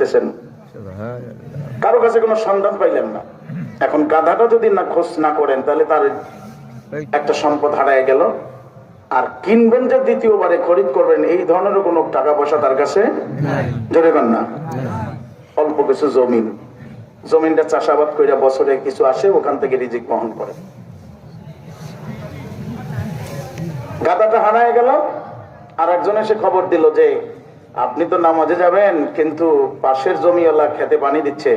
খুঁজতেছেন, কারো কাছে কোনো সন্ধান পাইলেন না। এখন গাধাটা যদি না খোঁজ না করেন তাহলে তার একটা সম্পদ হারায় গেল। আর কিনবেন যে দ্বিতীয়বারে খরিদ করবেন এই ধরনের কোনো টাকা পয়সা তার কাছে জোরে কর না। অল্প কিছু জমিনটা চাষাবাদ করে বছরে কিছু আসে, ওখান থেকে রিজিক বহন করে। গাধাটা হারায় গেল। আর একজন এসে খবর দিল যে আপনি তো নামাজে যাবেন, কিন্তু পাশের জমিওয়ালা খেতে পানি দিচ্ছে,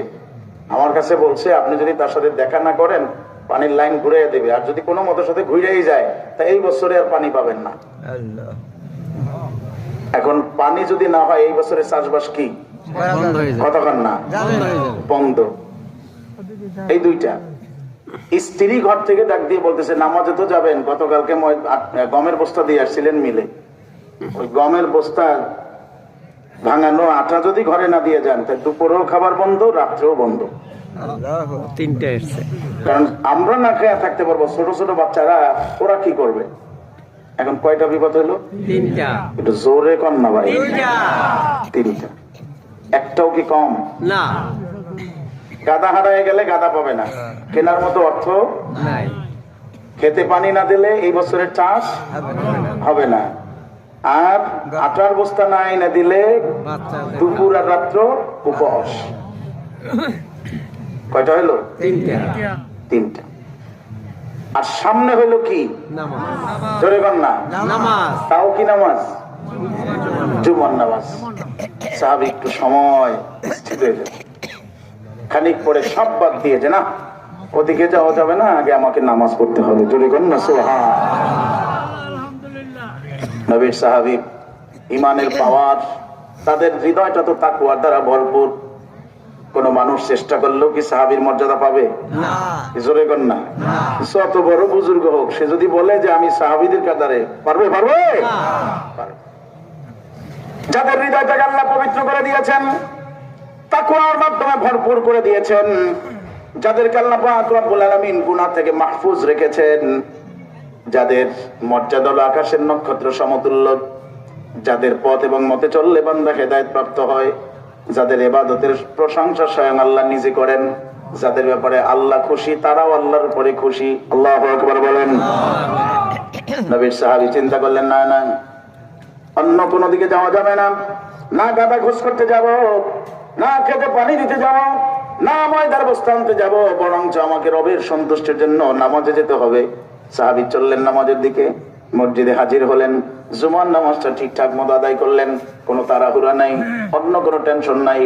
আমার কাছে বলছে আপনি যদি তার সাথে দেখা না করেন পানির লাইন ঘুরিয়ে দেবে, আর যদি কোনো মতের সাথে ঘুরেই যায় তা এই বছরে আর পানি পাবেন না। এখন পানি যদি না হয় এই বছরে চাষবাস কি কতক্ষণ না বন্ধ। এই দুইটা স্ত্রী ঘর থেকে ডাক দিয়ে বলতেছে নামাজে তো যাবেন, গতকালকে গমের বস্তা দিয়ে আসছিলেন মিলে, ওই গমের বস্তা ভাঙানো আটা যদি ঘরে না দিয়ে যান তাই দুপুরেও খাবার বন্ধ, রাত্রেও বন্ধ। কারণ আমরা না খেয়ে থাকতে পারবো, ছোট ছোট বাচ্চারা ওরা কি করবে? এখন কয়টা বিপদ হলো? একটু জোরে কর না ভাই। তিনটা, একটাও কি কম না? গাদা হারায় গেলে গাদা পাবে না, কেনার মতো অর্থ নাই, খেতে পানি না দিলে এই বছরের চাষ হবে না, আর আটার বস্তা না এনে দিলে দুপুর আর রাত্র উপবাস। কয়টা হইলো? তিনটা। আর সামনে হইলো কি? জোরে কর না। তাও কি নামাজ? জুমার নামাজ। সাহাবী একটু সময় স্থির হয়ে যাবে, খানিক পরে সব বাদ দিয়েছে, না ওদিকে যাওয়া যাবে না, আগে আমাকে নামাজ পড়তে হবে। জোরে কর না সুবহানাল্লাহ। নবীর সাহাবী ইমানের পাওয়ার, তাদের হৃদয়টা তো তাকওয়ার দ্বারা ভরপুর। কোন মানুষ চেষ্টা করলেও কি সাহাবীর মর্যাদা পাবে? জোরে কর না। যত বড় বুজুর্গ হোক, সে যদি বলে যে আমি সাহাবীদের কাতারে, পারবে? যাদের হৃদয়টাকে আল্লাহ পবিত্র করে দিয়েছেন, তাকওয়ার মাধ্যমে ভরপুর করে দিয়েছেন, যাদেরকে আল্লাহ পাক রব্বুল আলামিন গুনাহ থেকে মাহফুজ রেখেছেন, যাদের মর্যাদা হলো আকাশের নক্ষত্র সমতুল্য, যাদের পথ এবং মতে চললে বান্দা হেদায়েত প্রাপ্ত হয়, যাদের ইবাদতের প্রশংসা স্বয়ং আল্লাহ নিজে করেন, যাদের ব্যাপারে আল্লাহ খুশি তারাও আল্লাহর উপরে খুশি। আল্লাহু আকবার বলেন। নবীর সাহাবী চিন্তা করলেন, না না, অন্য কোনো দিকে যাওয়া যাবে না, না গাদা খোঁজ করতে যাব, না খেতে পানি দিতে যাব, না ময়দার বস্তা আনতে যাব, বরঞ্চ আমাকে রবের সন্তুষ্টির জন্য নামাজে যেতে হবে। সাহাবী চললেন নামাজের দিকে, মসজিদে হাজির হলেন, জুমার নামাজটা ঠিকঠাক মতো আদায় করলেন, কোনো তাড়াহুড়া নাই, অন্য কোনো টেনশন নাই।